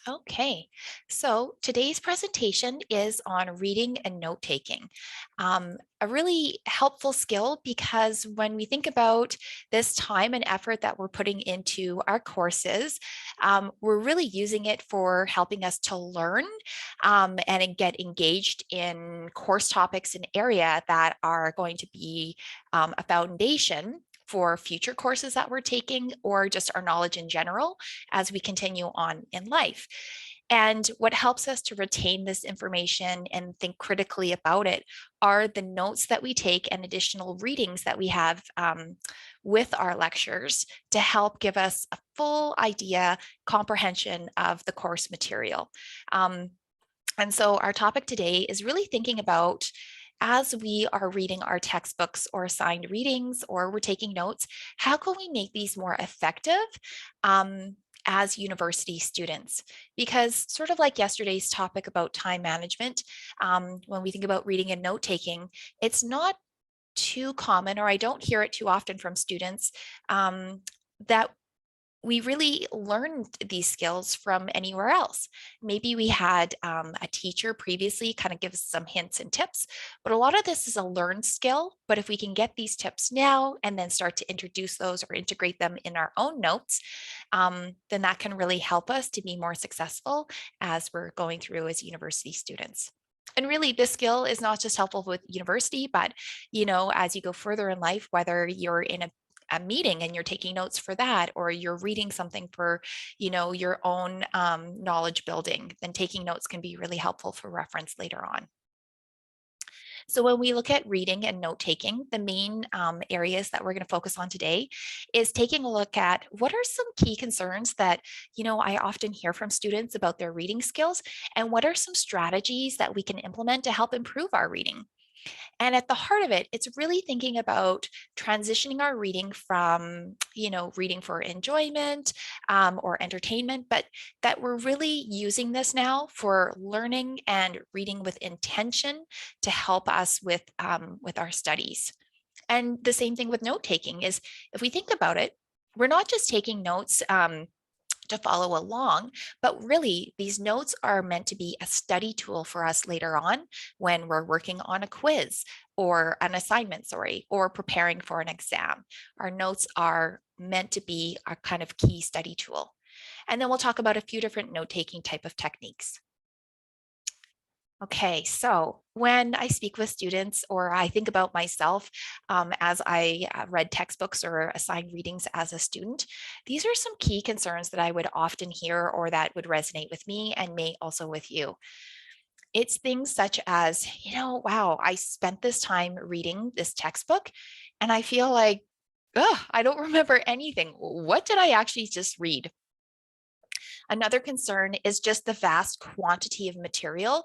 Okay, so today's presentation is on reading and note taking. A really helpful skill because when we think about this time and effort that we're putting into our courses, we're really using it for helping us to learn and get engaged in course topics and area that are going to be a foundation for future courses that we're taking or just our knowledge in general as we continue on in life. And what helps us to retain this information and think critically about it are the notes that we take and additional readings that we have with our lectures to help give us a full idea, comprehension of the course material. And so our topic today is really thinking about as we are reading our textbooks or assigned readings or we're taking notes, how can we make these more effective as university students? Because sort of like yesterday's topic about time management, when we think about reading and note taking, it's not too common, or I don't hear it too often from students, that we really learned these skills from anywhere else. Maybe we had a teacher previously kind of give us some hints and tips, but a lot of this is a learned skill. But if we can get these tips now and then start to introduce those or integrate them in our own notes, then that can really help us to be more successful as we're going through as university students. And really, this skill is not just helpful with university, but as you go further in life, whether you're in a meeting and you're taking notes for that, or you're reading something for your own knowledge building, then taking notes can be really helpful for reference later on. So when we look at reading and note taking, the main areas that we're going to focus on today is taking a look at what are some key concerns that I often hear from students about their reading skills, and what are some strategies that we can implement to help improve our reading. And at the heart of it, it's really thinking about transitioning our reading from, reading for enjoyment or entertainment, but that we're really using this now for learning and reading with intention to help us with our studies. And the same thing with note taking is, if we think about it, we're not just taking notes to follow along, but really these notes are meant to be a study tool for us later on when we're working on a quiz or an assignment, sorry, or preparing for an exam. Our notes are meant to be a kind of key study tool. And then we'll talk about a few different note-taking type of techniques. Okay, so when I speak with students or I think about myself as I read textbooks or assigned readings as a student, these are some key concerns that I would often hear or that would resonate with me and may also with you. It's things such as, wow, I spent this time reading this textbook and I feel like, ugh, I don't remember anything. What did I actually just read? Another concern is just the vast quantity of material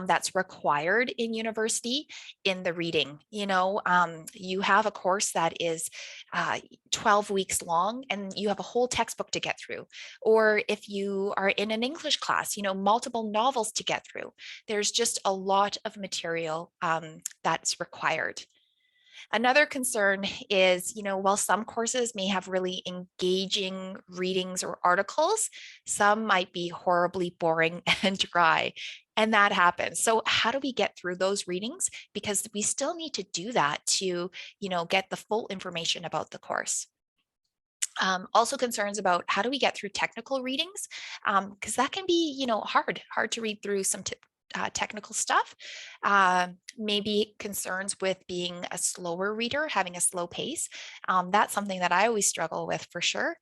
that's required in university in the reading. You have a course that is 12 weeks long and you have a whole textbook to get through. Or if you are in an English class, multiple novels to get through. There's just a lot of material that's required. Another concern is, while some courses may have really engaging readings or articles, some might be horribly boring and dry. And that happens. So how do we get through those readings? Because we still need to do that to, get the full information about the course. Also concerns about how do we get through technical readings, because that can be hard to read through some technical stuff. Maybe concerns with being a slower reader, having a slow pace. That's something that I always struggle with for sure.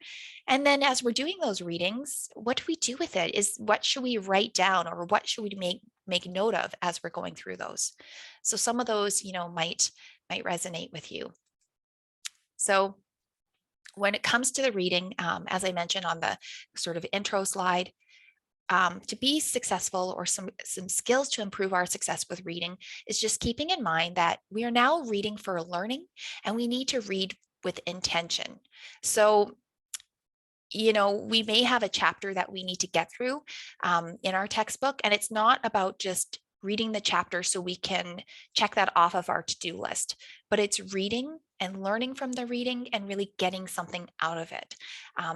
And then as we're doing those readings, what do we do with it? Is what should we write down, or what should we make note of as we're going through those? So some of those might resonate with you. So when it comes to the reading, as I mentioned on the sort of intro slide, to be successful, or some skills to improve our success with reading, is just keeping in mind that we are now reading for learning and we need to read with intention. So, we may have a chapter that we need to get through in our textbook, and it's not about just reading the chapter so we can check that off of our to-do list, but it's reading and learning from the reading and really getting something out of it.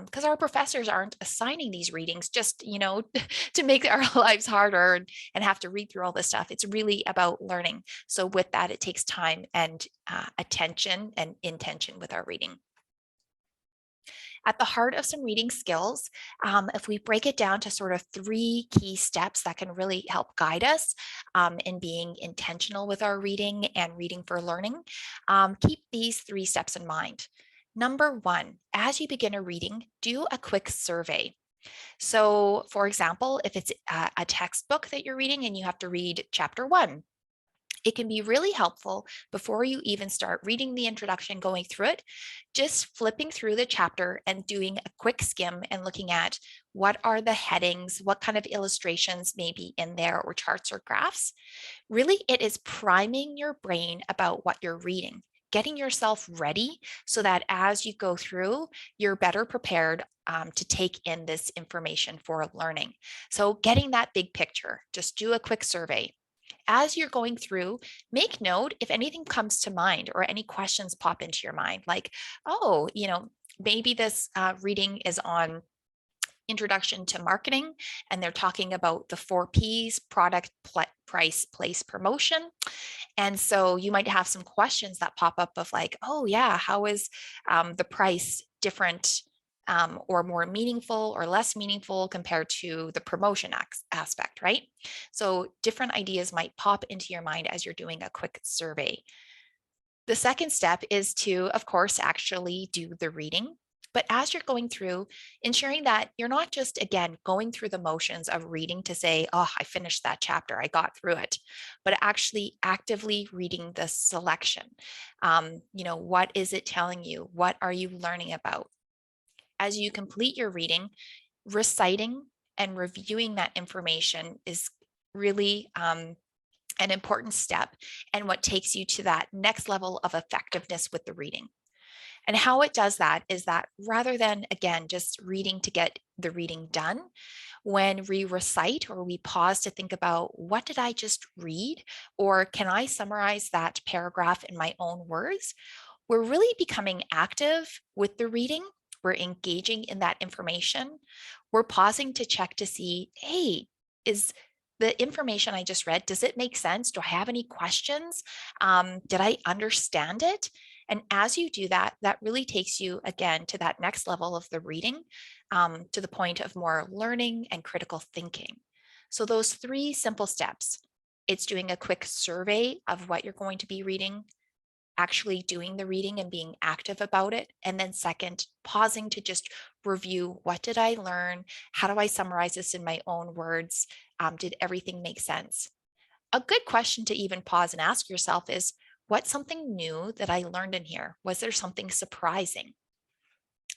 Because our professors aren't assigning these readings just, to make our lives harder and have to read through all this stuff. It's really about learning. So with that, it takes time and attention and intention with our reading. At the heart of some reading skills, if we break it down to sort of three key steps that can really help guide us in being intentional with our reading and reading for learning, keep these three steps in mind. Number one, as you begin a reading, do a quick survey. So, for example, if it's a textbook that you're reading and you have to read chapter one, it can be really helpful before you even start reading the introduction, going through it, just flipping through the chapter and doing a quick skim and looking at what are the headings, what kind of illustrations may be in there, or charts or graphs. Really, it is priming your brain about what you're reading, getting yourself ready so that as you go through, you're better prepared to take in this information for learning. So, getting that big picture, just do a quick survey. As you're going through, make note if anything comes to mind or any questions pop into your mind, like, oh, maybe this reading is on introduction to marketing and they're talking about the 4Ps: product, price, place, promotion. And so you might have some questions that pop up of like, oh yeah, how is the price different or more meaningful or less meaningful compared to the promotion aspect, right? So different ideas might pop into your mind as you're doing a quick survey. The second step is to, of course, actually do the reading. But as you're going through, ensuring that you're not just, again, going through the motions of reading to say, oh, I finished that chapter, I got through it, but actually actively reading the selection. What is it telling you? What are you learning about? As you complete your reading, reciting and reviewing that information is really an important step and what takes you to that next level of effectiveness with the reading. And how it does that is that rather than, again, just reading to get the reading done, when we recite or we pause to think about what did I just read, or can I summarize that paragraph in my own words, we're really becoming active with the reading. We're engaging in that information. We're pausing to check to see, hey, is the information I just read, does it make sense? Do I have any questions? Did I understand it? And as you do that, that really takes you again to that next level of the reading, to the point of more learning and critical thinking. So those three simple steps, it's doing a quick survey of what you're going to be reading, actually doing the reading and being active about it. And then second, pausing to just review, what did I learn? How do I summarize this in my own words? Did everything make sense? A good question to even pause and ask yourself is, what's something new that I learned in here? Was there something surprising?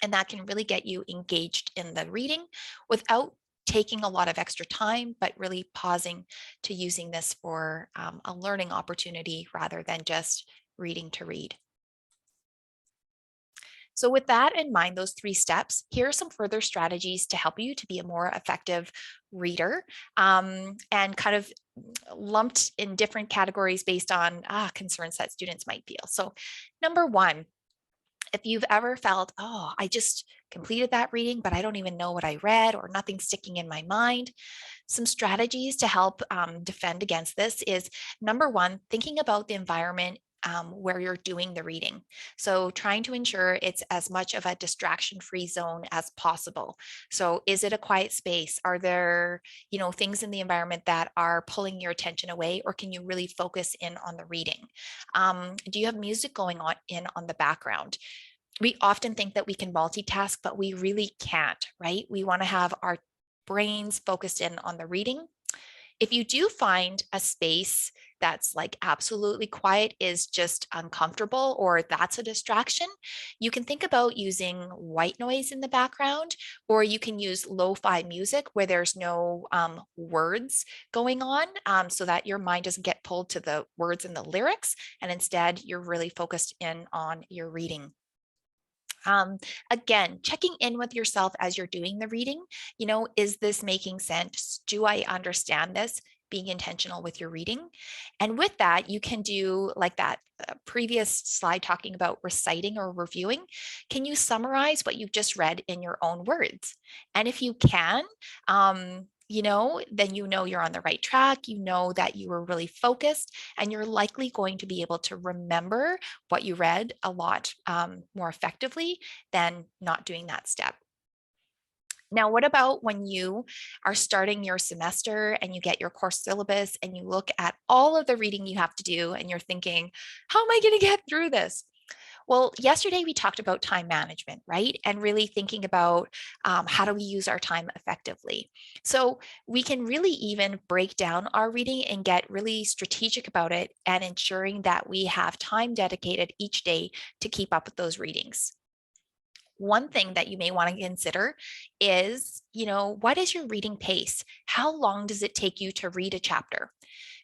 And that can really get you engaged in the reading without taking a lot of extra time, but really pausing to using this for a learning opportunity rather than just reading to read. So with that in mind, those three steps, here are some further strategies to help you to be a more effective reader, and kind of lumped in different categories based on concerns that students might feel. So number one, if you've ever felt, oh, I just completed that reading, but I don't even know what I read or nothing's sticking in my mind, some strategies to help defend against this is number one, thinking about the environment where you're doing the reading. So trying to ensure it's as much of a distraction-free zone as possible. So is it a quiet space? Are there, things in the environment that are pulling your attention away, or can you really focus in on the reading? Do you have music going on the background? We often think that we can multitask, but we really can't, right? We want to have our brains focused in on the reading. If you do find a space that's like absolutely quiet is just uncomfortable, or that's a distraction, you can think about using white noise in the background, or you can use lo-fi music where there's no words going on, so that your mind doesn't get pulled to the words and the lyrics, and instead you're really focused in on your reading. Again, checking in with yourself as you're doing the reading, is this making sense? Do I understand this? being intentional with your reading. And with that, you can do like that previous slide talking about reciting or reviewing. Can you summarize what you've just read in your own words? And if you can, then you're on the right track. You know that you were really focused, and you're likely going to be able to remember what you read a lot more effectively than not doing that step. Now, what about when you are starting your semester and you get your course syllabus and you look at all of the reading you have to do and you're thinking, how am I going to get through this? Well, yesterday we talked about time management, right? And really thinking about how do we use our time effectively. So we can really even break down our reading and get really strategic about it and ensuring that we have time dedicated each day to keep up with those readings. One thing that you may want to consider is, what is your reading pace? How long does it take you to read a chapter?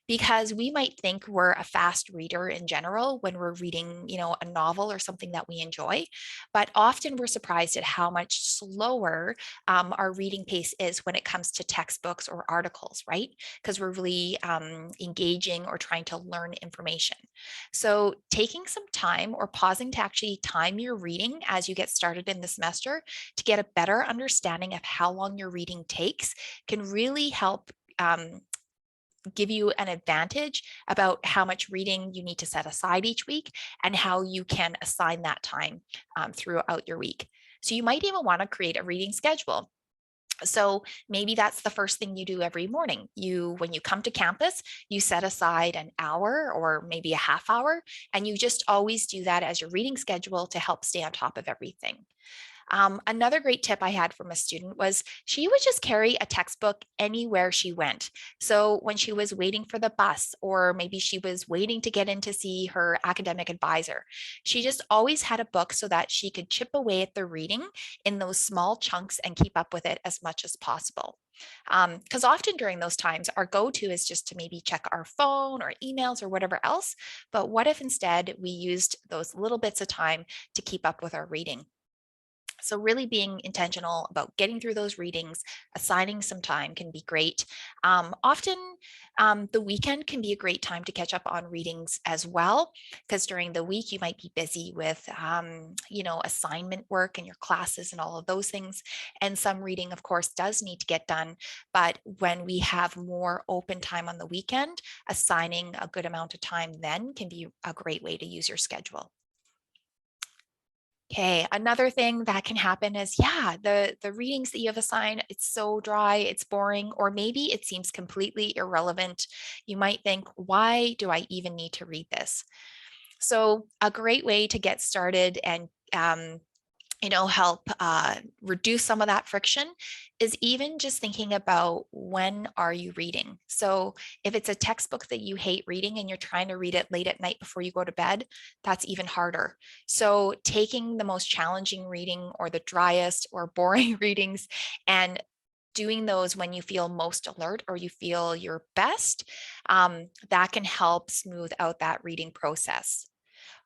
Because we might think we're a fast reader in general when we're reading, a novel or something that we enjoy, but often we're surprised at how much slower our reading pace is when it comes to textbooks or articles, right? Because we're really engaging or trying to learn information. So taking some time or pausing to actually time your reading as you get started in the semester to get a better understanding of how long your reading takes can really help give you an advantage about how much reading you need to set aside each week and how you can assign that time throughout your week. So you might even want to create a reading schedule. So maybe that's the first thing you do every morning. When you come to campus, you set aside an hour or maybe a half hour, and you just always do that as your reading schedule to help stay on top of everything. Another great tip I had from a student was she would just carry a textbook anywhere she went. So when she was waiting for the bus, or maybe she was waiting to get in to see her academic advisor, she just always had a book so that she could chip away at the reading in those small chunks and keep up with it as much as possible. Because often during those times, our go to is just to maybe check our phone or emails or whatever else. But what if instead we used those little bits of time to keep up with our reading? So really being intentional about getting through those readings, assigning some time can be great. Often the weekend can be a great time to catch up on readings as well, because during the week you might be busy with, assignment work and your classes and all of those things. And some reading, of course, does need to get done. But when we have more open time on the weekend, assigning a good amount of time then can be a great way to use your schedule. Okay, another thing that can happen is, yeah, the readings that you have assigned, it's so dry, it's boring, or maybe it seems completely irrelevant. You might think, why do I even need to read this? So a great way to get started and help reduce some of that friction is even just thinking about when are you reading. So if it's a textbook that you hate reading and you're trying to read it late at night before you go to bed, that's even harder. So taking the most challenging reading or the driest or boring readings and doing those when you feel most alert or you feel your best, that can help smooth out that reading process.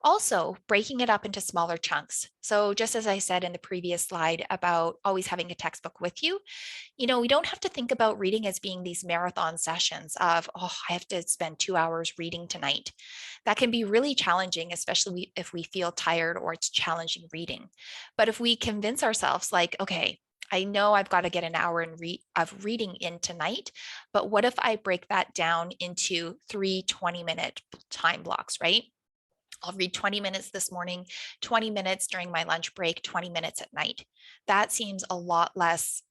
Also, breaking it up into smaller chunks. So, just as I said in the previous slide about always having a textbook with you, we don't have to think about reading as being these marathon sessions of, oh, I have to spend 2 hours reading tonight. That can be really challenging, especially if we feel tired or it's challenging reading. But if we convince ourselves, like, okay, I know I've got to get an hour of reading in tonight, but what if I break that down into 3 20-minute time blocks, right? I'll read 20 minutes this morning, 20 minutes during my lunch break, 20 minutes at night. That seems a lot less,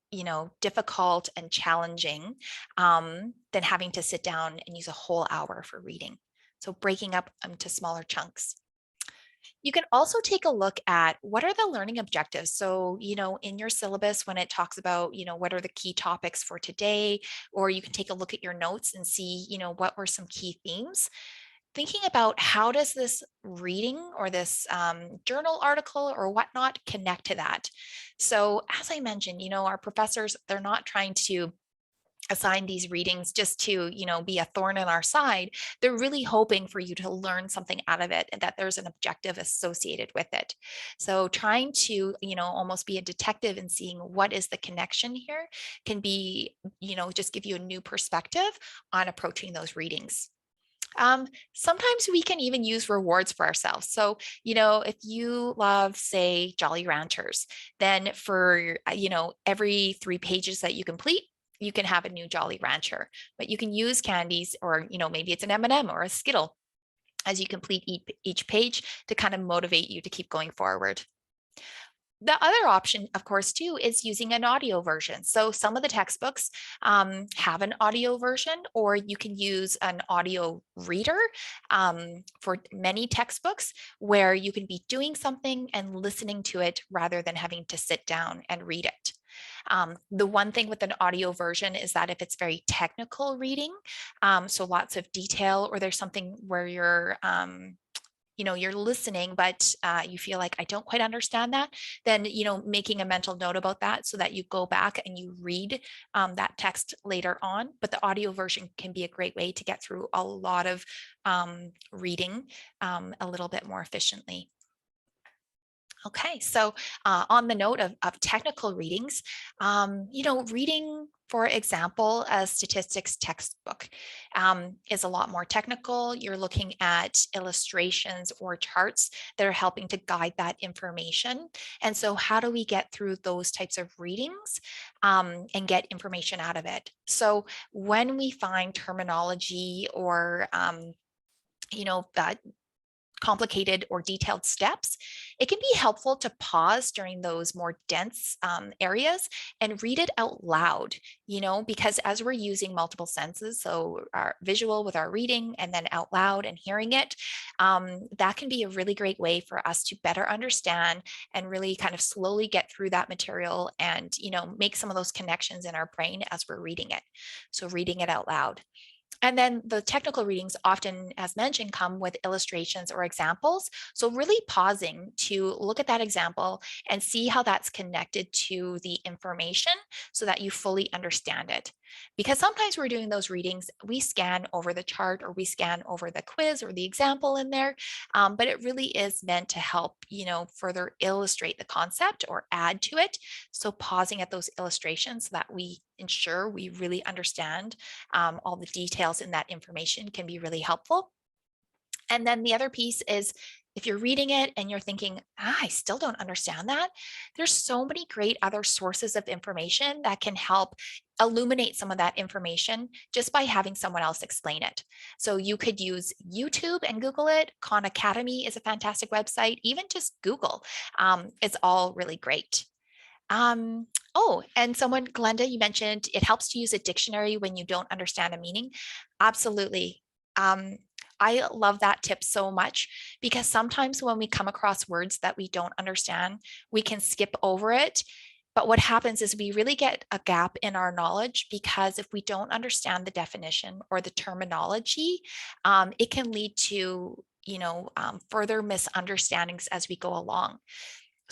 difficult and challenging than having to sit down and use a whole hour for reading. So breaking up into smaller chunks. You can also take a look at what are the learning objectives. So, in your syllabus, when it talks about, what are the key topics for today, or you can take a look at your notes and see, what were some key themes. Thinking about how does this reading or this journal article or whatnot connect to that. So as I mentioned, our professors, they're not trying to assign these readings just to, be a thorn in our side. They're really hoping for you to learn something out of it and that there's an objective associated with it. So trying to, almost be a detective and seeing what is the connection here can be, just give you a new perspective on approaching those readings. Sometimes we can even use rewards for ourselves. So, if you love, say, Jolly Ranchers, then for, every 3 pages that you complete, you can have a new Jolly Rancher. But you can use candies, or, maybe it's an M&M or a Skittle as you complete each page to kind of motivate you to keep going forward. The other option, of course, too, is using an audio version. So some of the textbooks have an audio version, or you can use an audio reader for many textbooks where you can be doing something and listening to it rather than having to sit down and read it. The one thing with an audio version is that if it's very technical reading, so lots of detail, or there's something where you're listening, but you feel like I don't quite understand that, then, making a mental note about that so that you go back and you read that text later on. But the audio version can be a great way to get through a lot of reading a little bit more efficiently. Okay, so on the note of technical readings, reading, for example, a statistics textbook is a lot more technical. You're looking at illustrations or charts that are helping to guide that information. And so how do we get through those types of readings and get information out of it? So when we find terminology or complicated or detailed steps, it can be helpful to pause during those more dense areas and read it out loud, because as we're using multiple senses, so our visual with our reading and then out loud and hearing it, that can be a really great way for us to better understand and really kind of slowly get through that material and, make some of those connections in our brain as we're reading it. So reading it out loud. And then the technical readings often, as mentioned, come with illustrations or examples. So really pausing to look at that example and see how that's connected to the information so that you fully understand it. Because sometimes we're doing those readings, we scan over the chart or we scan over the quiz or the example in there, but it really is meant to help, further illustrate the concept or add to it. So pausing at those illustrations so that we ensure we really understand all the details in that information can be really helpful. And then the other piece is if you're reading it and you're thinking, I still don't understand that, there's so many great other sources of information that can help illuminate some of that information just by having someone else explain it. So you could use YouTube and Google it. Khan Academy is a fantastic website. Even just Google. It's all really great. And someone, Glenda, you mentioned it helps to use a dictionary when you don't understand a meaning. Absolutely. I love that tip so much because sometimes when we come across words that we don't understand, we can skip over it. But what happens is we really get a gap in our knowledge because if we don't understand the definition or the terminology, it can lead to further misunderstandings as we go along.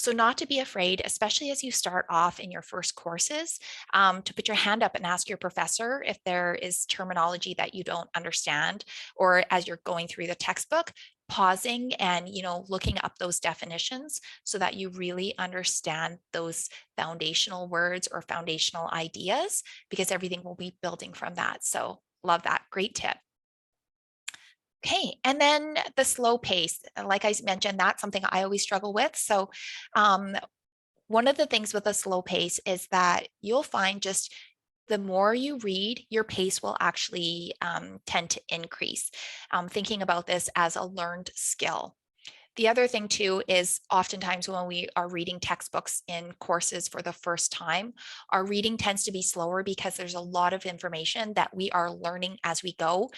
So not to be afraid, especially as you start off in your first courses, to put your hand up and ask your professor if there is terminology that you don't understand, or as you're going through the textbook, pausing and looking up those definitions so that you really understand those foundational words or foundational ideas, because everything will be building from that. So love that. Great tip. Okay, and then the slow pace, like I mentioned, that's something I always struggle with. So one of the things with a slow pace is that you'll find just the more you read, your pace will actually tend to increase. Thinking about this as a learned skill. The other thing too is oftentimes when we are reading textbooks in courses for the first time, our reading tends to be slower because there's a lot of information that we are learning as we go,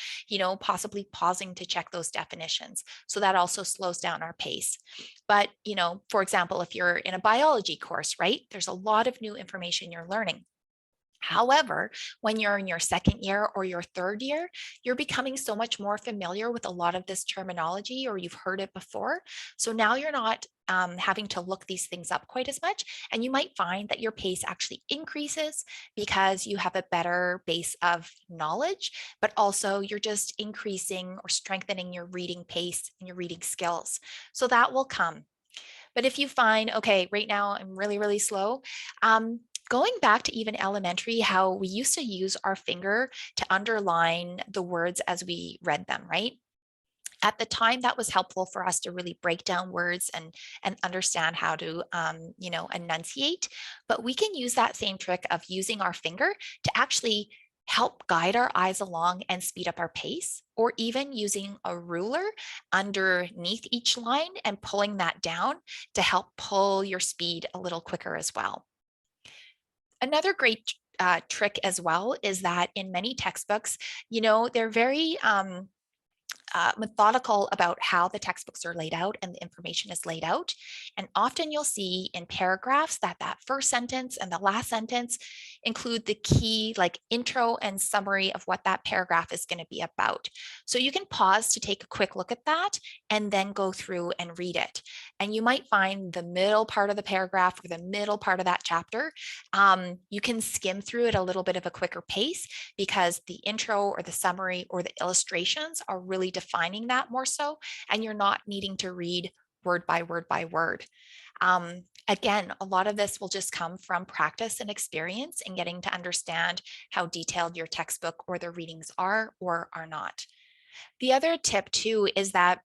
possibly pausing to check those definitions. So that also slows down our pace. But, for example, if you're in a biology course, right, there's a lot of new information you're learning. However, when you're in your second year or your third year, you're becoming so much more familiar with a lot of this terminology, or you've heard it before. So now you're not having to look these things up quite as much. And you might find that your pace actually increases because you have a better base of knowledge, but also you're just increasing or strengthening your reading pace and your reading skills. So that will come. But if you find, okay, right now I'm really, really slow, going back to even elementary, how we used to use our finger to underline the words as we read them, right? At the time, that was helpful for us to really break down words and understand how to enunciate. But we can use that same trick of using our finger to actually help guide our eyes along and speed up our pace, or even using a ruler underneath each line and pulling that down to help pull your speed a little quicker as well. Another great trick as well is that in many textbooks, they're very methodical about how the textbooks are laid out and the information is laid out. And often you'll see in paragraphs that that first sentence and the last sentence include the key like intro and summary of what that paragraph is going to be about. So you can pause to take a quick look at that and then go through and read it. And you might find the middle part of the paragraph or the middle part of that chapter, you can skim through it a little bit of a quicker pace because the intro or the summary or the illustrations are really defining that more so, and you're not needing to read word by word by word. Again, a lot of this will just come from practice and experience and getting to understand how detailed your textbook or the readings are or are not. The other tip too is that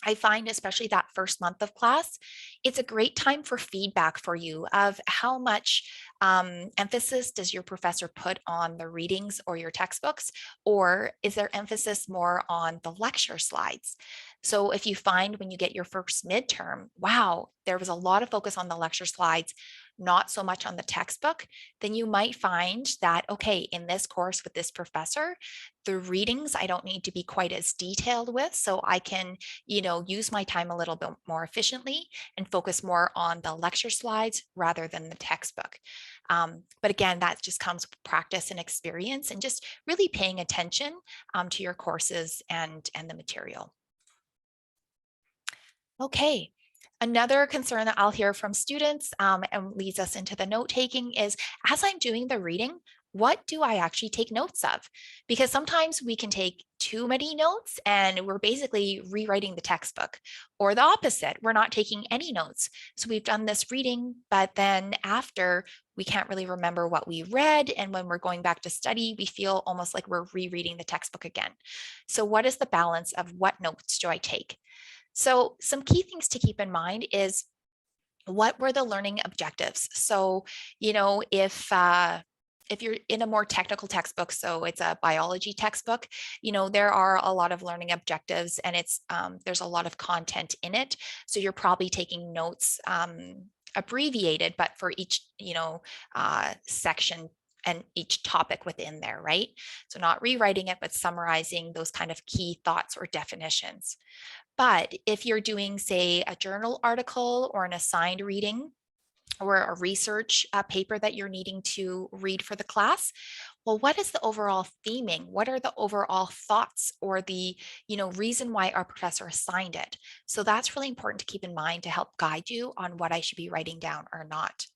I find, especially that first month of class, it's a great time for feedback for you of how much emphasis does your professor put on the readings or your textbooks, or is there emphasis more on the lecture slides? So if you find when you get your first midterm, wow, there was a lot of focus on the lecture slides, not so much on the textbook, then you might find that, okay, in this course with this professor, the readings I don't need to be quite as detailed with, so I can use my time a little bit more efficiently and focus more on the lecture slides rather than the textbook. But again, that just comes with practice and experience and just really paying attention to your courses and the material. Okay. Another concern that I'll hear from students and leads us into the note taking is, as I'm doing the reading, what do I actually take notes of? Because sometimes we can take too many notes and we're basically rewriting the textbook, or the opposite, we're not taking any notes. So we've done this reading, but then after we can't really remember what we read. And when we're going back to study, we feel almost like we're rereading the textbook again. So what is the balance of what notes do I take? So some key things to keep in mind is, what were the learning objectives? So, if you're in a more technical textbook, so it's a biology textbook, there are a lot of learning objectives and there's a lot of content in it. So you're probably taking notes abbreviated, but for each, section and each topic within there, right? So not rewriting it, but summarizing those kind of key thoughts or definitions. But if you're doing, say, a journal article or an assigned reading or a research paper that you're needing to read for the class, well, what is the overall theming? What are the overall thoughts or the reason why our professor assigned it? So that's really important to keep in mind to help guide you on what I should be writing down or not.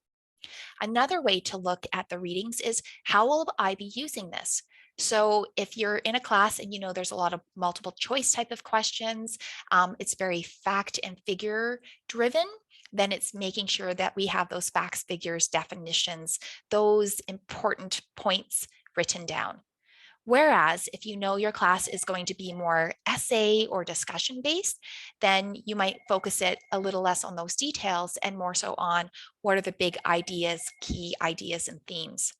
Another way to look at the readings is, how will I be using this? So if you're in a class and there's a lot of multiple choice type of questions, it's very fact and figure driven, then it's making sure that we have those facts, figures, definitions, those important points written down. Whereas if your class is going to be more essay or discussion based, then you might focus it a little less on those details and more so on what are the big ideas, key ideas and themes.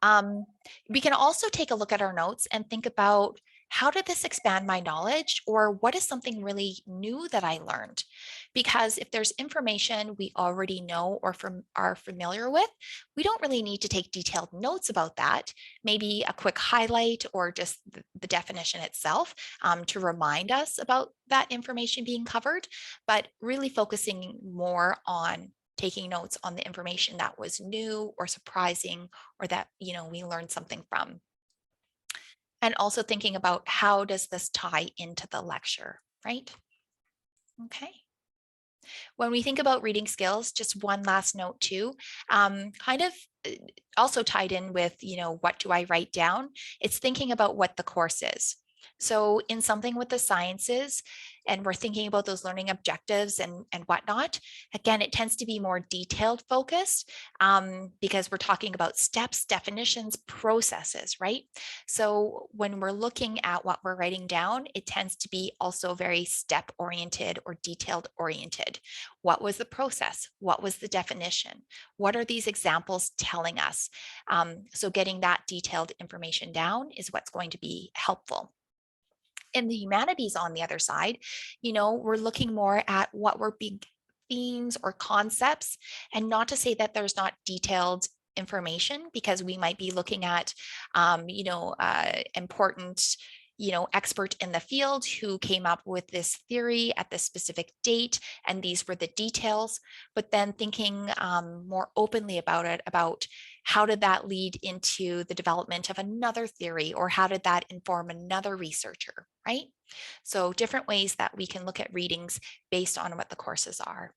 Um, we can also take a look at our notes and think about, how did this expand my knowledge, or what is something really new that I learned? Because if there's information we already know or are familiar with, we don't really need to take detailed notes about that. Maybe a quick highlight or just the definition itself to remind us about that information being covered, but really focusing more on taking notes on the information that was new or surprising or that, we learned something from. And also thinking about how does this tie into the lecture, right? Okay. When we think about reading skills, just one last note too, kind of uh, also tied in with, what do I write down? It's thinking about what the course is. So in something with the sciences, and we're thinking about those learning objectives and whatnot, again, it tends to be more detailed focused because we're talking about steps, definitions, processes, right? So when we're looking at what we're writing down, it tends to be also very step oriented or detailed oriented. What was the process? What was the definition? What are these examples telling us? So getting that detailed information down is what's going to be helpful. In the humanities, on the other side, we're looking more at what were big themes or concepts, and not to say that there's not detailed information, because we might be looking at, important, expert in the field who came up with this theory at this specific date, and these were the details. But then thinking more openly about it, about how did that lead into the development of another theory, or how did that inform another researcher, right? So different ways that we can look at readings based on what the courses are.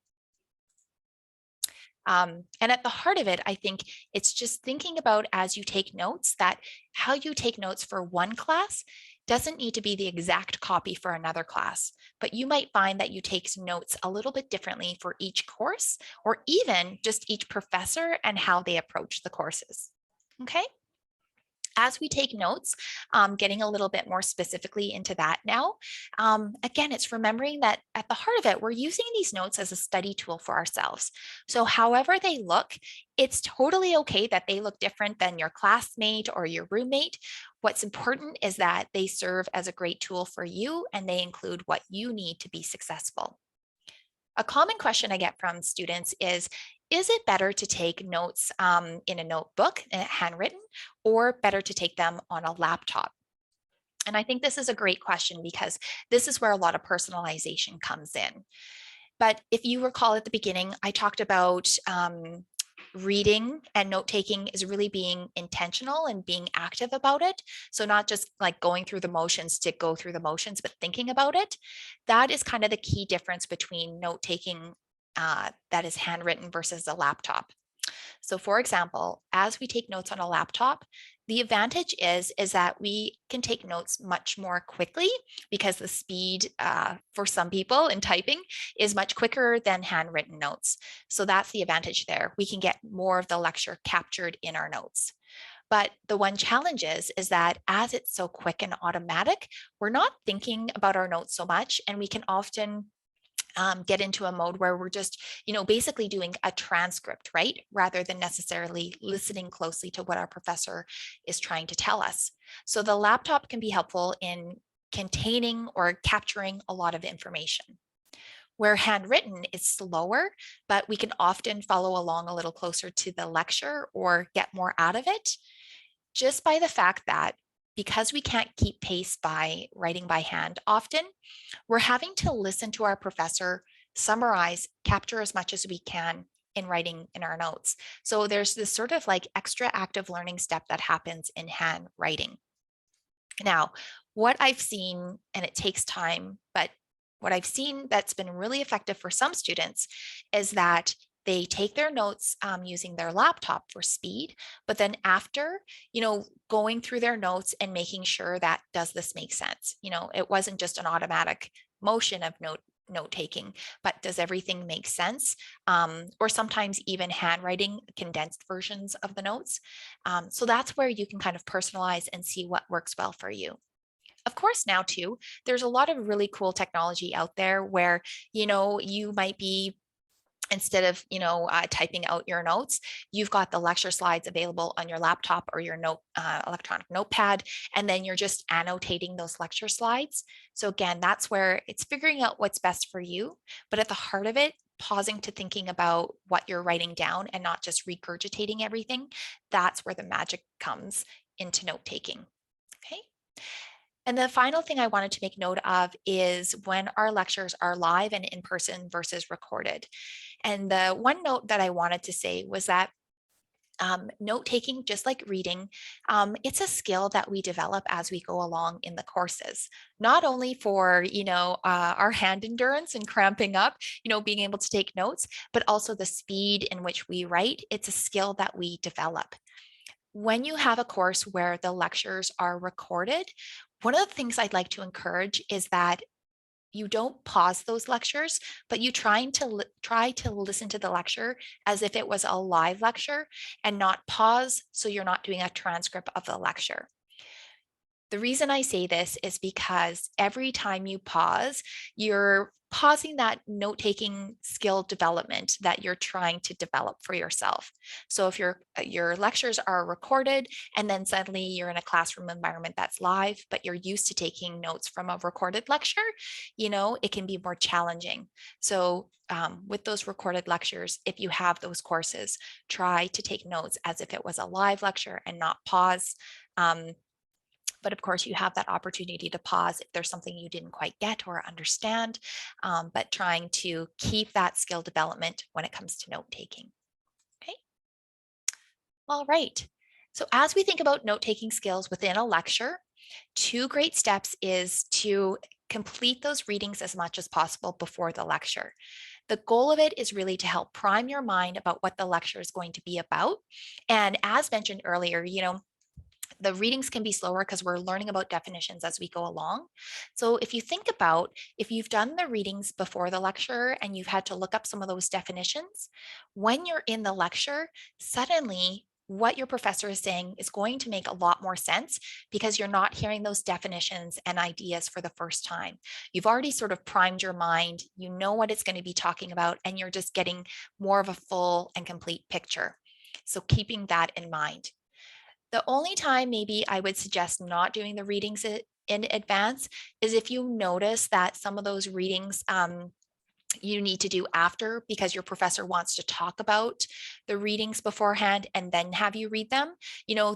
And at the heart of it, I think it's just thinking about, as you take notes, that how you take notes for one class doesn't need to be the exact copy for another class, but you might find that you take notes a little bit differently for each course, or even just each professor and how they approach the courses. Okay. As we take notes, getting a little bit more specifically into that now, again, it's remembering that at the heart of it, we're using these notes as a study tool for ourselves. So however they look, it's totally okay that they look different than your classmate or your roommate. What's important is that they serve as a great tool for you, and they include what you need to be successful. A common question I get from students is it better to take notes in a notebook, handwritten, or better to take them on a laptop? And I think this is a great question, because this is where a lot of personalization comes in. But if you recall at the beginning, I talked about reading and note taking is really being intentional and being active about it. So not just like going through the motions to go through the motions, but thinking about it. That is kind of the key difference between note taking that is handwritten versus a laptop. So for example, as we take notes on a laptop, the advantage is that we can take notes much more quickly, because the speed for some people in typing is much quicker than handwritten notes. So that's the advantage there. We can get more of the lecture captured in our notes. But the one challenge is that as it's so quick and automatic, we're not thinking about our notes so much, and we can often get into a mode where we're just, basically doing a transcript, right? Rather than necessarily listening closely to what our professor is trying to tell us. So the laptop can be helpful in containing or capturing a lot of information. Where handwritten is slower, but we can often follow along a little closer to the lecture or get more out of it, just by the fact that, because we can't keep pace by writing by hand often, we're having to listen to our professor, summarize, capture as much as we can in writing in our notes. So there's this sort of like extra active learning step that happens in handwriting. Now, what I've seen, and it takes time, but what I've seen that's been really effective for some students is that they take their notes using their laptop for speed, but then after, going through their notes and making sure that, does this make sense? It wasn't just an automatic motion of note taking, but does everything make sense? Or sometimes even handwriting condensed versions of the notes. So that's where you can kind of personalize and see what works well for you. Of course, now too, there's a lot of really cool technology out there where, you might be, instead of typing out your notes, you've got the lecture slides available on your laptop or your electronic notepad, and then you're just annotating those lecture slides. So again, that's where it's figuring out what's best for you, but at the heart of it, pausing to thinking about what you're writing down and not just regurgitating everything. That's where the magic comes into note taking. Okay. And the final thing I wanted to make note of is when our lectures are live and in person versus recorded. And the one note that I wanted to say was that note taking, just like reading, it's a skill that we develop as we go along in the courses, not only for, our hand endurance and cramping up, being able to take notes, but also the speed in which we write. It's a skill that we develop. When you have a course where the lectures are recorded, one of the things I'd like to encourage is that you don't pause those lectures, but you try to listen to the lecture as if it was a live lecture and not pause, so you're not doing a transcript of the lecture. The reason I say this is because every time you pause, you're pausing that note-taking skill development that you're trying to develop for yourself. So if your lectures are recorded and then suddenly you're in a classroom environment that's live, but you're used to taking notes from a recorded lecture, it can be more challenging. So with those recorded lectures, if you have those courses, try to take notes as if it was a live lecture and not pause. But of course, you have that opportunity to pause if there's something you didn't quite get or understand, but trying to keep that skill development when it comes to note taking. Okay. All right. So as we think about note taking skills within a lecture, two great steps is to complete those readings as much as possible before the lecture. The goal of it is really to help prime your mind about what the lecture is going to be about. And as mentioned earlier, the readings can be slower because we're learning about definitions as we go along. So if you think about if you've done the readings before the lecture and you've had to look up some of those definitions, when you're in the lecture, suddenly what your professor is saying is going to make a lot more sense because you're not hearing those definitions and ideas for the first time. You've already sort of primed your mind, you know what it's going to be talking about, and you're just getting more of a full and complete picture. So keeping that in mind. The only time maybe I would suggest not doing the readings in advance is if you notice that some of those readings you need to do after because your professor wants to talk about the readings beforehand and then have you read them,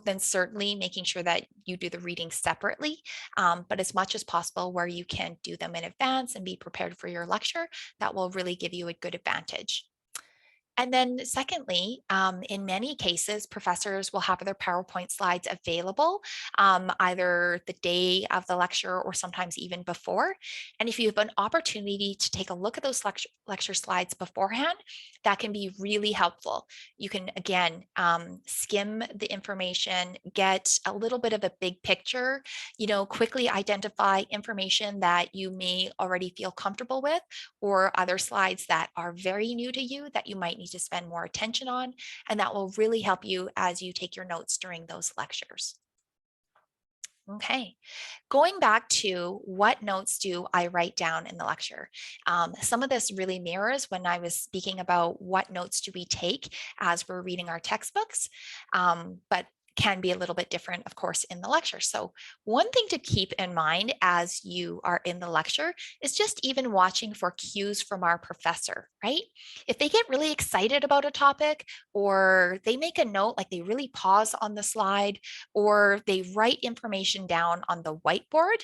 then certainly making sure that you do the readings separately. But as much as possible where you can do them in advance and be prepared for your lecture, that will really give you a good advantage. And then secondly, in many cases, professors will have their PowerPoint slides available either the day of the lecture or sometimes even before. And if you have an opportunity to take a look at those lecture slides beforehand, that can be really helpful. You can, again, skim the information, get a little bit of a big picture, quickly identify information that you may already feel comfortable with or other slides that are very new to you that you might need to spend more attention on. And that will really help you as you take your notes during those lectures. Okay, going back to what notes do I write down in the lecture? Some of this really mirrors when I was speaking about what notes do we take as we're reading our textbooks, but can be a little bit different, of course, in the lecture. So one thing to keep in mind as you are in the lecture is just even watching for cues from our professor, right? If they get really excited about a topic or they make a note, like they really pause on the slide or they write information down on the whiteboard,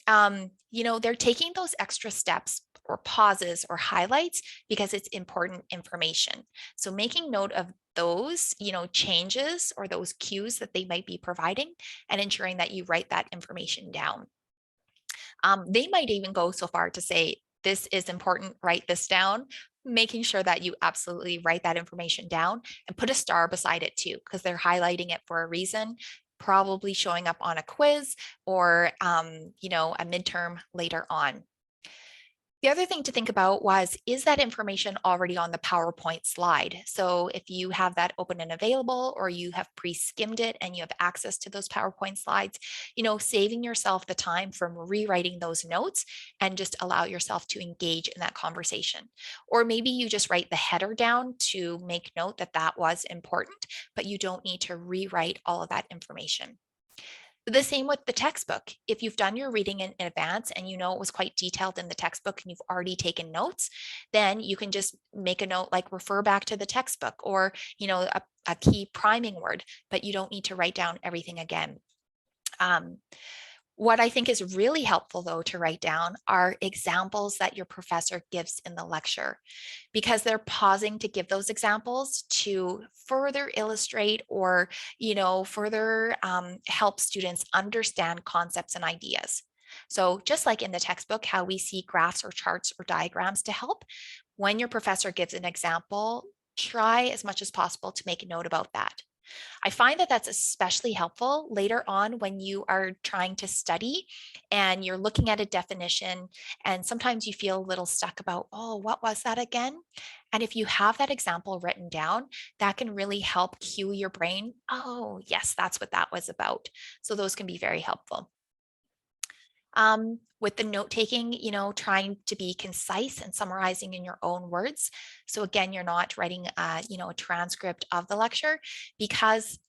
they're taking those extra steps or pauses or highlights because it's important information. So making note of those, changes or those cues that they might be providing and ensuring that you write that information down. They might even go so far to say, this is important, write this down, making sure that you absolutely write that information down and put a star beside it too, because they're highlighting it for a reason, probably showing up on a quiz or, a midterm later on. The other thing to think about was, is that information already on the PowerPoint slide? So if you have that open and available, or you have pre-skimmed it and you have access to those PowerPoint slides, saving yourself the time from rewriting those notes and just allow yourself to engage in that conversation. Or maybe you just write the header down to make note that that was important, but you don't need to rewrite all of that information. The same with the textbook. If you've done your reading in advance and it was quite detailed in the textbook and you've already taken notes, then you can just make a note like refer back to the textbook or, a key priming word, but you don't need to write down everything again. What I think is really helpful, though, to write down are examples that your professor gives in the lecture, because they're pausing to give those examples to further illustrate or, further help students understand concepts and ideas. So just like in the textbook, how we see graphs or charts or diagrams to help, when your professor gives an example, try as much as possible to make a note about that. I find that that's especially helpful later on when you are trying to study and you're looking at a definition, and sometimes you feel a little stuck about, oh, what was that again? And if you have that example written down, that can really help cue your brain. Oh, yes, that's what that was about. So those can be very helpful. With the note taking, trying to be concise and summarizing in your own words. So again, you're not writing, a transcript of the lecture, because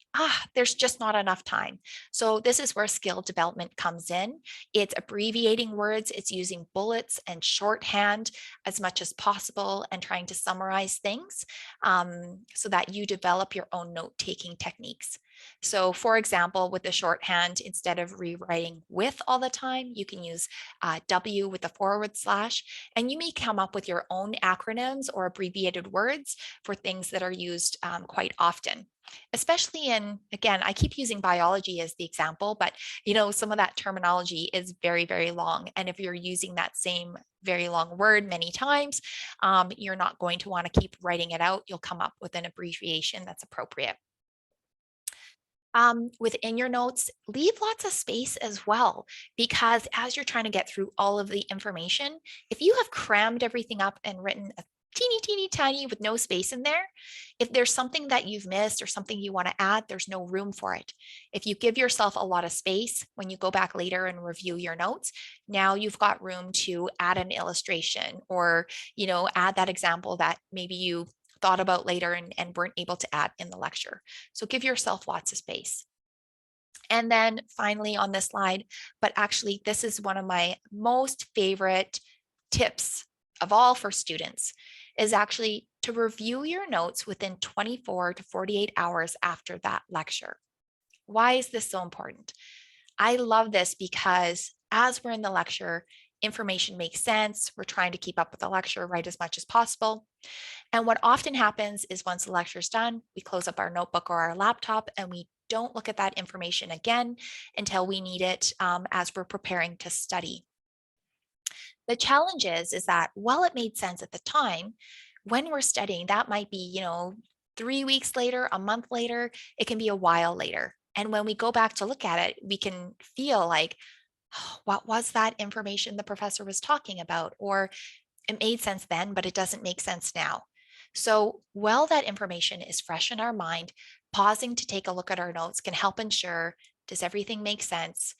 there's just not enough time. So this is where skill development comes in. It's abbreviating words, it's using bullets and shorthand as much as possible, and trying to summarize things, so that you develop your own note taking techniques. So for example, with the shorthand, instead of rewriting with all the time, you can use W with the forward slash, and you may come up with your own acronyms or abbreviated words for things that are used quite often. Especially in, again, I keep using biology as the example, but some of that terminology is very, very long. And if you're using that same very long word many times, you're not going to want to keep writing it out. You'll come up with an abbreviation that's appropriate. Within your notes, leave lots of space as well, because as you're trying to get through all of the information, if you have crammed everything up and written a teeny, teeny, tiny with no space in there, if there's something that you've missed or something you want to add, there's no room for it. If you give yourself a lot of space when you go back later and review your notes, now you've got room to add an illustration, or, add that example that maybe you thought about later and weren't able to add in the lecture. So give yourself lots of space. And then finally on this slide, but actually this is one of my most favorite tips of all for students, is actually to review your notes within 24 to 48 hours after that lecture. Why is this so important? I love this because as we're in the lecture, information makes sense. We're trying to keep up with the lecture, write as much as possible. And what often happens is once the lecture is done, we close up our notebook or our laptop and we don't look at that information again until we need it, as we're preparing to study. The challenge is that while it made sense at the time, when we're studying, that might be, 3 weeks later, a month later, it can be a while later. And when we go back to look at it, we can feel like, "Oh, what was that information the professor was talking about?" Or it made sense then, but it doesn't make sense now. So while that information is fresh in our mind, pausing to take a look at our notes can help ensure, does everything make sense?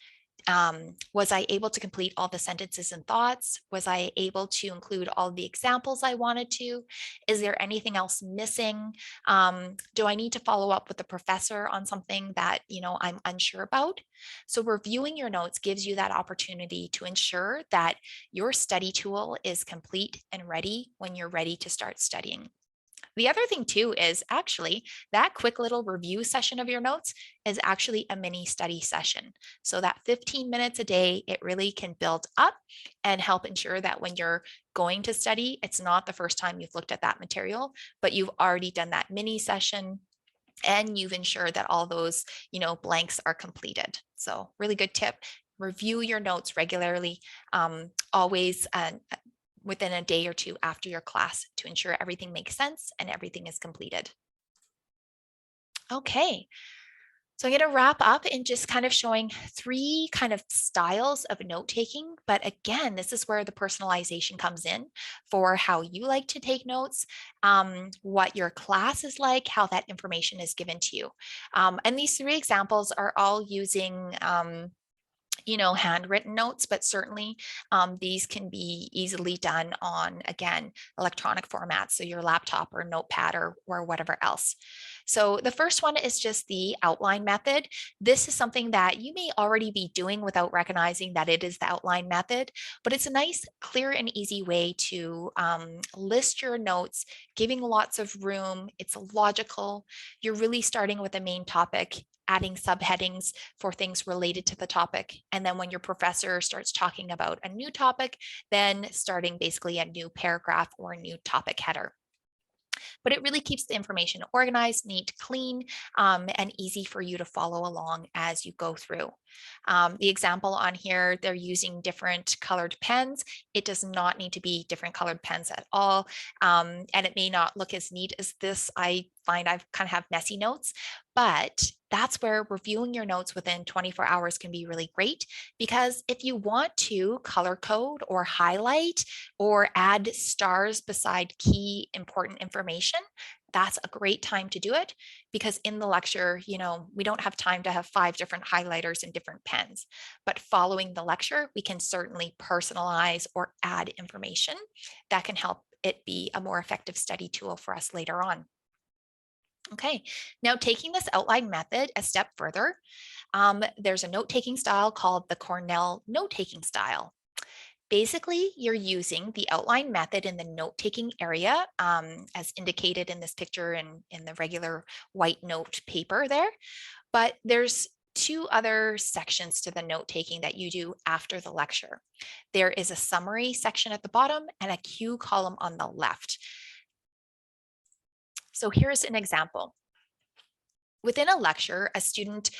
Was I able to complete all the sentences and thoughts? Was I able to include all the examples I wanted to? Is there anything else missing? Do I need to follow up with the professor on something that I'm unsure about? So reviewing your notes gives you that opportunity to ensure that your study tool is complete and ready when you're ready to start studying. The other thing too is actually that quick little review session of your notes is actually a mini study session. So that 15 minutes a day, it really can build up and help ensure that when you're going to study, it's not the first time you've looked at that material, but you've already done that mini session and you've ensured that all those, blanks are completed. So really good tip. Review your notes regularly, always, within a day or two after your class, to ensure everything makes sense and everything is completed. Okay, so I'm going to wrap up in just kind of showing three kind of styles of note taking. But again, this is where the personalization comes in for how you like to take notes, what your class is like, how that information is given to you. And these three examples are all using handwritten notes, but certainly these can be easily done on, again, electronic formats, so your laptop or notepad or whatever else. So the first one is just the outline method. This is something that you may already be doing without recognizing that it is the outline method, but it's a nice, clear and easy way to list your notes, giving lots of room. It's logical. You're really starting with the main topic adding subheadings for things related to the topic. And then when your professor starts talking about a new topic, then starting basically a new paragraph or a new topic header. But it really keeps the information organized, neat, clean, and easy for you to follow along as you go through. The example on here, they're using different colored pens. It does not need to be different colored pens at all. And it may not look as neat as this. I find I've kind of have messy notes, but that's where reviewing your notes within 24 hours can be really great, because if you want to color code or highlight or add stars beside key important information, that's a great time to do it, because in the lecture, we don't have time to have 5 different highlighters and different pens, but following the lecture, we can certainly personalize or add information that can help it be a more effective study tool for us later on. Okay, now taking this outline method a step further, there's a note-taking style called the Cornell note-taking style. Basically, you're using the outline method in the note-taking area, as indicated in this picture and in the regular white note paper there. But there's 2 other sections to the note-taking that you do after the lecture. There is a summary section at the bottom and a cue column on the left. So here's an example. Within a lecture, a student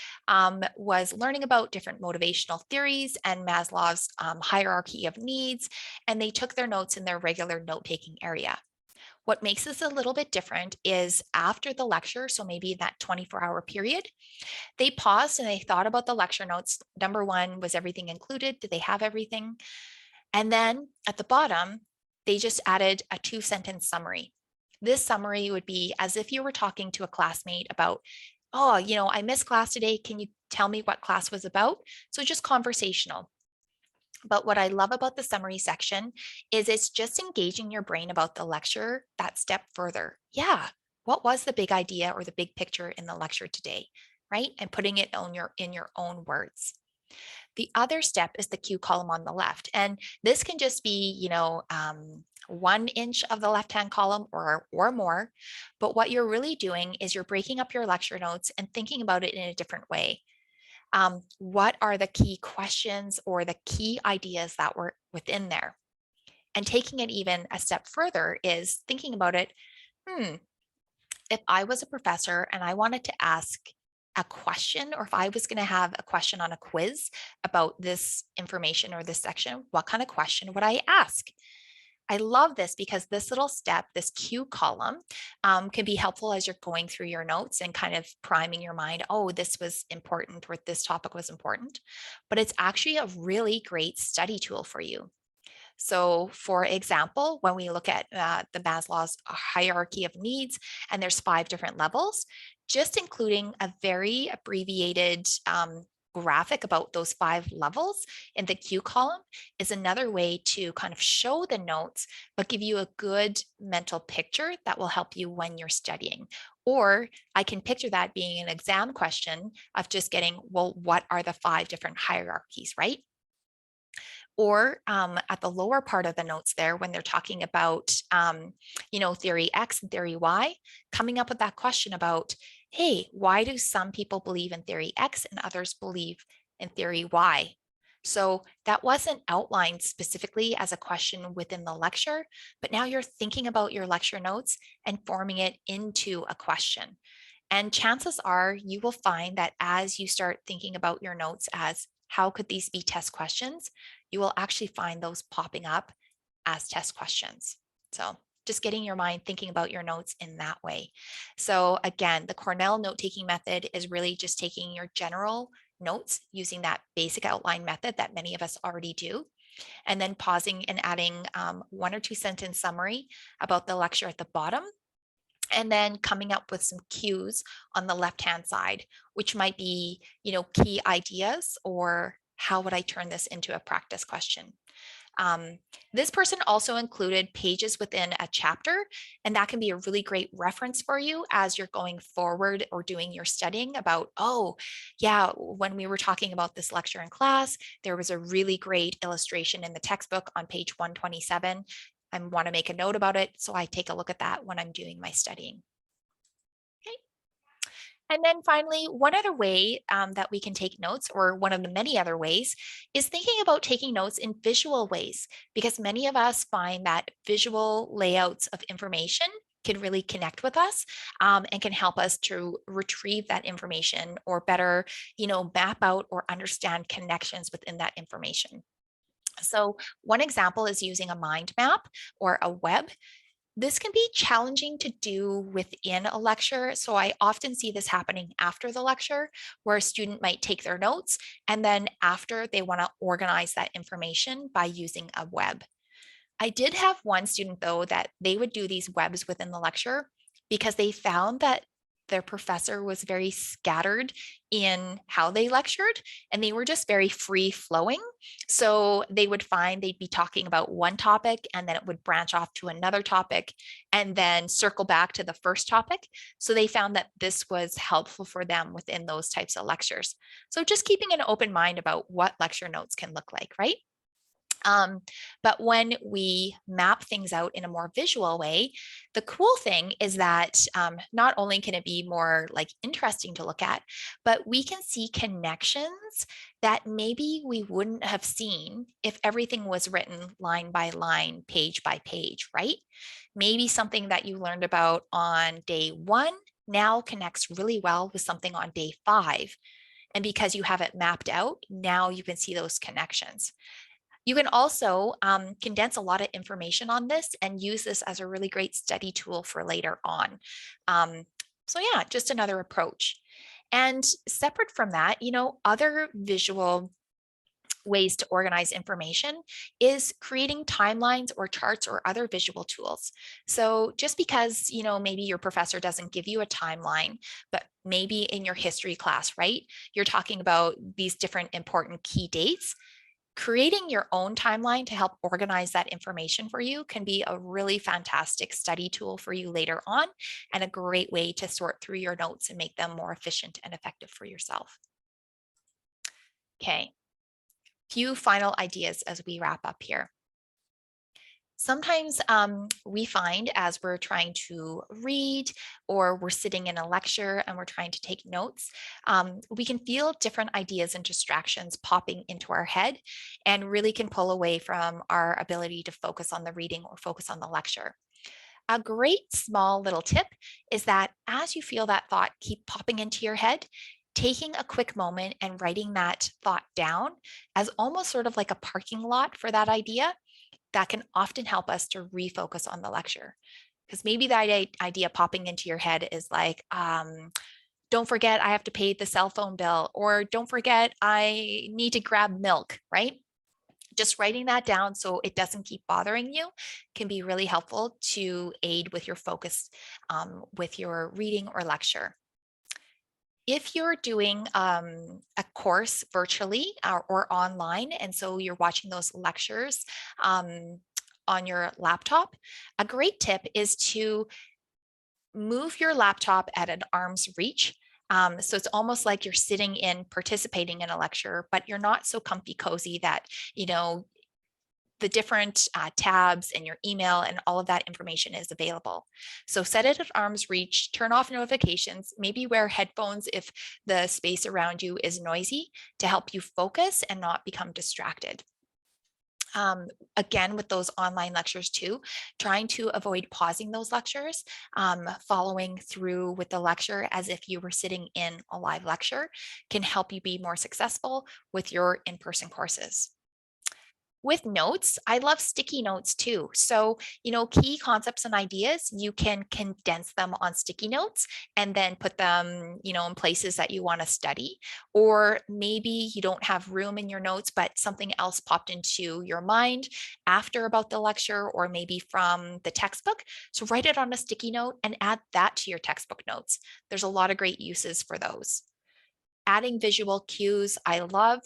was learning about different motivational theories and Maslow's hierarchy of needs, and they took their notes in their regular note-taking area. What makes this a little bit different is after the lecture, so maybe that 24-hour period, they paused and they thought about the lecture notes. Number 1, was everything included? Did they have everything? And then at the bottom, they just added a 2-sentence summary. This summary would be as if you were talking to a classmate about, oh, I missed class today. Can you tell me what class was about? So just conversational. But what I love about the summary section is it's just engaging your brain about the lecture that step further. Yeah, what was the big idea or the big picture in the lecture today, right? And putting it in your own words. The other step is the cue column on the left. And this can just be, 1 inch of the left-hand column or more. But what you're really doing is you're breaking up your lecture notes and thinking about it in a different way. What are the key questions or the key ideas that were within there? And taking it even a step further is thinking about it, if I was a professor and I wanted to ask a question, or if I was going to have a question on a quiz about this information or this section, what kind of question would I ask? I love this because this little step, this cue column, can be helpful as you're going through your notes and kind of priming your mind. Oh, this was important, or this topic was important. But it's actually a really great study tool for you. So for example, when we look at the Maslow's hierarchy of needs, and there's 5 different levels, just including a very abbreviated graphic about those 5 levels in the cue column is another way to kind of show the notes, but give you a good mental picture that will help you when you're studying. Or I can picture that being an exam question of just getting, well, what are the 5 different hierarchies, right? Or at the lower part of the notes there, when they're talking about, theory X and theory Y, coming up with that question about, hey, why do some people believe in theory X and others believe in theory Y? So that wasn't outlined specifically as a question within the lecture, but now you're thinking about your lecture notes and forming it into a question. And chances are you will find that as you start thinking about your notes as how could these be test questions, you will actually find those popping up as test questions. So just getting your mind thinking about your notes in that way. So again, the Cornell note-taking method is really just taking your general notes using that basic outline method that many of us already do, and then pausing and adding 1 or 2 sentence summary about the lecture at the bottom, and then coming up with some cues on the left-hand side, which might be, key ideas or how would I turn this into a practice question. This person also included pages within a chapter, and that can be a really great reference for you as you're going forward or doing your studying about, oh, yeah, when we were talking about this lecture in class, there was a really great illustration in the textbook on page 127. I want to make a note about it, so I take a look at that when I'm doing my studying. Okay. And then finally, one other way that we can take notes, or one of the many other ways, is thinking about taking notes in visual ways, because many of us find that visual layouts of information can really connect with us and can help us to retrieve that information or better, map out or understand connections within that information. So one example is using a mind map or a web. This can be challenging to do within a lecture. So I often see this happening after the lecture, where a student might take their notes and then after they want to organize that information by using a web. I did have one student though that they would do these webs within the lecture because they found that their professor was very scattered in how they lectured and they were just very free flowing. So they would find they'd be talking about one topic and then it would branch off to another topic and then circle back to the first topic. So they found that this was helpful for them within those types of lectures. So just keeping an open mind about what lecture notes can look like, right? Um, but when we map things out in a more visual way, the cool thing is that not only can it be more like interesting to look at, but we can see connections that maybe we wouldn't have seen if everything was written line by line, page by page, right? Maybe something that you learned about on day one now connects really well with something on day 5. And because you have it mapped out, now you can see those connections. You can also condense a lot of information on this and use this as a really great study tool for later on. So yeah, just another approach. And separate from that, other visual ways to organize information is creating timelines or charts or other visual tools. So just because, maybe your professor doesn't give you a timeline, but maybe in your history class, right? You're talking about these different important key dates. Creating your own timeline to help organize that information for you can be a really fantastic study tool for you later on and a great way to sort through your notes and make them more efficient and effective for yourself. Okay, few final ideas as we wrap up here. Sometimes we find as we're trying to read or we're sitting in a lecture and we're trying to take notes, we can feel different ideas and distractions popping into our head and really can pull away from our ability to focus on the reading or focus on the lecture. A great small little tip is that as you feel that thought keep popping into your head, taking a quick moment and writing that thought down as almost sort of like a parking lot for that idea, that can often help us to refocus on the lecture. Because maybe the idea popping into your head is like, don't forget I have to pay the cell phone bill, or don't forget I need to grab milk, right? Just writing that down so it doesn't keep bothering you can be really helpful to aid with your focus with your reading or lecture. If you're doing a course virtually or online, and so you're watching those lectures on your laptop, a great tip is to move your laptop at an arm's reach. So it's almost like you're sitting in participating in a lecture, but you're not so comfy cozy that, the different tabs and your email and all of that information is available. So set it at arm's reach, turn off notifications, maybe wear headphones if the space around you is noisy to help you focus and not become distracted. Again, with those online lectures too, trying to avoid pausing those lectures, following through with the lecture as if you were sitting in a live lecture can help you be more successful with your in-person courses. With notes, I love sticky notes too. So, key concepts and ideas, you can condense them on sticky notes and then put them, in places that you want to study. Or maybe you don't have room in your notes, but something else popped into your mind after about the lecture or maybe from the textbook. So write it on a sticky note and add that to your textbook notes. There's a lot of great uses for those. Adding visual cues, I love.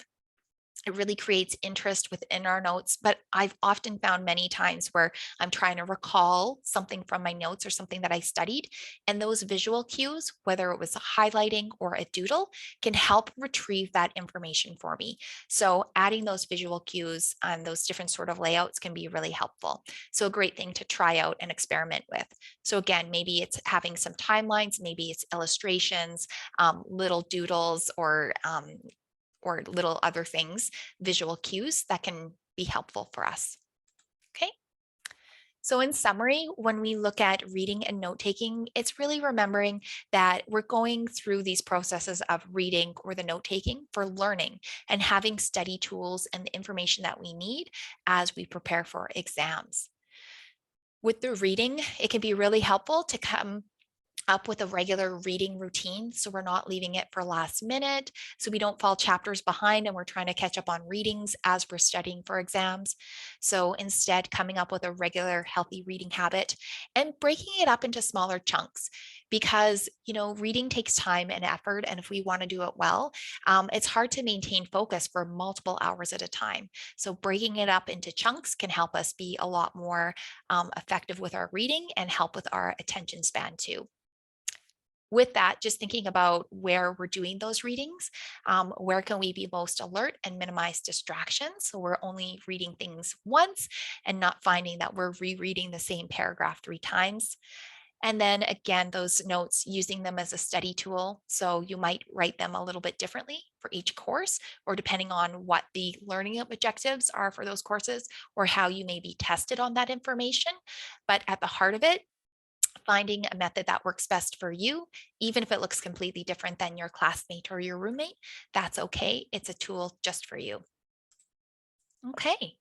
It really creates interest within our notes, but I've often found many times where I'm trying to recall something from my notes or something that I studied, and those visual cues, whether it was a highlighting or a doodle, can help retrieve that information for me. So adding those visual cues and those different sort of layouts can be really helpful. So a great thing to try out and experiment with. So again, maybe it's having some timelines, maybe it's illustrations, little doodles, or little other things, visual cues that can be helpful for us. Okay. So, in summary, when we look at reading and note taking, it's really remembering that we're going through these processes of reading or the note taking for learning and having study tools and the information that we need as we prepare for exams. With the reading, it can be really helpful to come up with a regular reading routine so we're not leaving it for last minute, so we don't fall chapters behind and we're trying to catch up on readings as we're studying for exams. So instead, coming up with a regular healthy reading habit and breaking it up into smaller chunks, because reading takes time and effort, and if we want to do it well, it's hard to maintain focus for multiple hours at a time. So breaking it up into chunks can help us be a lot more effective with our reading and help with our attention span too. With that, just thinking about where we're doing those readings, where can we be most alert and minimize distractions? So we're only reading things once and not finding that we're rereading the same paragraph 3 times. And then again, those notes, using them as a study tool. So you might write them a little bit differently for each course, or depending on what the learning objectives are for those courses, or how you may be tested on that information. But at the heart of it, finding a method that works best for you, even if it looks completely different than your classmate or your roommate, that's okay. It's a tool just for you. Okay.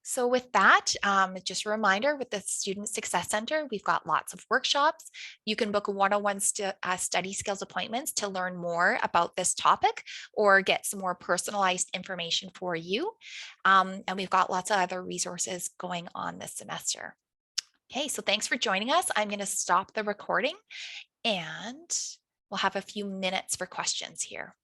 So with that, just a reminder with the Student Success Center, we've got lots of workshops. You can book one-on-one study skills appointments to learn more about this topic or get some more personalized information for you. And we've got lots of other resources going on this semester. Okay, so thanks for joining us. I'm going to stop the recording and we'll have a few minutes for questions here.